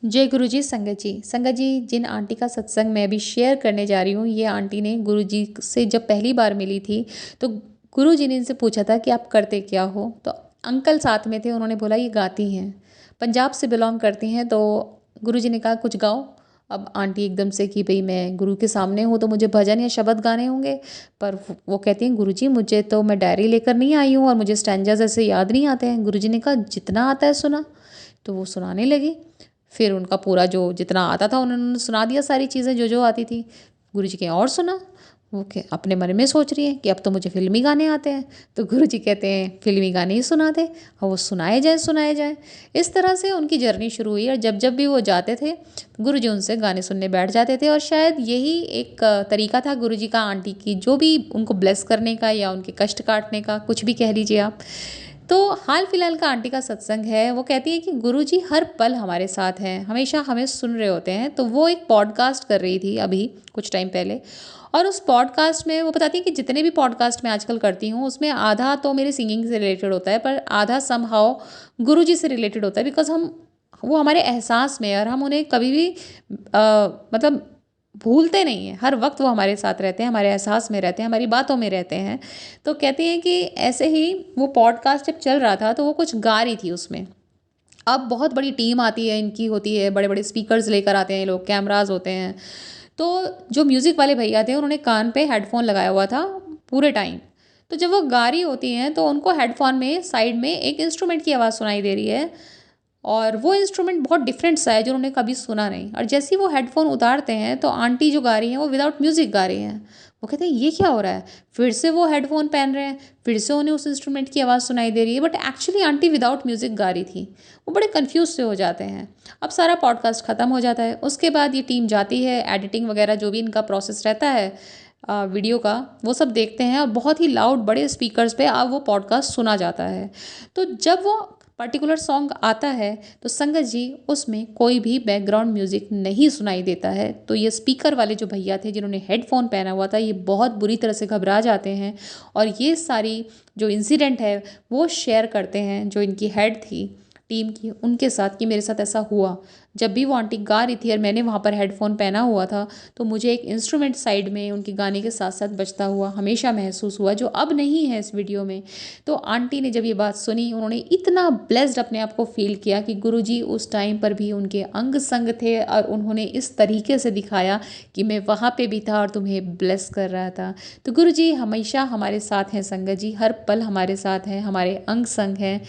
जय गुरु जी। संगत जी, जिन आंटी का सत्संग मैं अभी शेयर करने जा रही हूँ, ये आंटी ने गुरु जी से जब पहली बार मिली थी, तो गुरु जी ने इनसे पूछा था कि आप करते क्या हो। तो अंकल साथ में थे, उन्होंने बोला ये गाती हैं, पंजाब से बिलोंग करती हैं। तो गुरु जी ने कहा कुछ गाओ। अब आंटी एकदम से कि भाई मैं गुरु के सामने हूँ तो मुझे भजन या शब्द गाने होंगे। पर वो कहती हैं गुरु जी मुझे तो, मैं डायरी लेकर नहीं आई हूँ और मुझे स्टैंजास ऐसे याद नहीं आते हैं। गुरु जी ने कहा जितना आता है सुना। तो वो सुनाने लगी। फिर उनका पूरा जो जितना आता था उन्होंने सुना दिया, सारी चीज़ें जो जो आती थी। गुरुजी कहें और सुना। वो के अपने मन में सोच रही है कि अब तो मुझे फिल्मी गाने आते हैं। तो गुरुजी कहते हैं फिल्मी गाने ही सुना दे, और वो सुनाए जाए सुनाए जाए। इस तरह से उनकी जर्नी शुरू हुई, और जब जब भी वो जाते थे गुरुजी उनसे गाने सुनने बैठ जाते थे। और शायद यही एक तरीका था गुरुजी का आंटी की जो भी उनको ब्लेस करने का या उनके कष्ट काटने का, कुछ भी कह लीजिए आप। तो हाल फिलहाल का आंटी का सत्संग है, वो कहती है कि गुरुजी हर पल हमारे साथ हैं, हमेशा हमें सुन रहे होते हैं। तो वो एक पॉडकास्ट कर रही थी अभी कुछ टाइम पहले, और उस पॉडकास्ट में वो बताती है कि जितने भी पॉडकास्ट मैं आजकल करती हूँ उसमें आधा तो मेरे सिंगिंग से रिलेटेड होता है, पर आधा समहाउ गुरुजी से रिलेटेड होता है। बिकॉज हम, वो हमारे एहसास में है और हम उन्हें कभी भी मतलब भूलते नहीं हैं। हर वक्त वो हमारे साथ रहते हैं, हमारे एहसास में रहते हैं, हमारी बातों में रहते हैं। तो कहती हैं कि ऐसे ही वो पॉडकास्ट जब चल रहा था तो वो कुछ गा रही थी उसमें। अब बहुत बड़ी टीम आती है इनकी, होती है, बड़े बड़े स्पीकर्स लेकर आते हैं ये लोग, कैमराज होते हैं। तो जो म्यूज़िक वाले भैया थे उन्होंने कान पे हेडफोन लगाया हुआ था पूरे टाइम। तो जब वो गा रही होती हैं तो उनको हेडफोन में साइड में एक इंस्ट्रूमेंट की आवाज़ सुनाई दे रही है, और वो इंस्ट्रूमेंट बहुत डिफरेंट सा है जो उन्होंने कभी सुना नहीं। और जैसे ही वो हेडफोन उतारते हैं तो आंटी जो गा रही हैं वो विदाउट म्यूज़िक गा रही हैं। वो कहते हैं ये क्या हो रहा है। फिर से वो हेडफोन पहन रहे हैं, फिर से उन्हें उस इंस्ट्रूमेंट की आवाज़ सुनाई दे रही है, but actually aunty without music गा रही थी। वो बड़े कन्फ्यूज से हो जाते हैं। अब सारा पॉडकास्ट ख़त्म हो जाता है, उसके बाद ये टीम जाती है, एडिटिंग वगैरह जो भी इनका प्रोसेस रहता है वीडियो का, वो सब देखते हैं, और बहुत ही लाउड बड़े स्पीकर्स पे अब वो पॉडकास्ट सुना जाता है। तो जब वो पर्टिकुलर सॉन्ग आता है तो संगत जी उसमें कोई भी बैकग्राउंड म्यूज़िक नहीं सुनाई देता है। तो ये स्पीकर वाले जो भैया थे जिन्होंने हेडफोन पहना हुआ था, ये बहुत बुरी तरह से घबरा जाते हैं, और ये सारी जो इंसिडेंट है वो शेयर करते हैं जो इनकी हेड थी टीम की उनके साथ, कि मेरे साथ ऐसा हुआ। जब भी वो आंटी गा रही थी और मैंने वहाँ पर हेडफोन पहना हुआ था, तो मुझे एक इंस्ट्रूमेंट साइड में उनके गाने के साथ साथ बजता हुआ हमेशा महसूस हुआ, जो अब नहीं है इस वीडियो में। तो आंटी ने जब ये बात सुनी, उन्होंने इतना ब्लेस्ड अपने आप को फील किया कि गुरुजी उस टाइम पर भी उनके अंग संग थे, और उन्होंने इस तरीके से दिखाया कि मैं वहाँ पे भी था और तुम्हें ब्लेस कर रहा था। तो गुरुजी हमेशा हमारे साथ हैं संगत जी, हर पल हमारे साथ हैं, हमारे अंग संग हैं।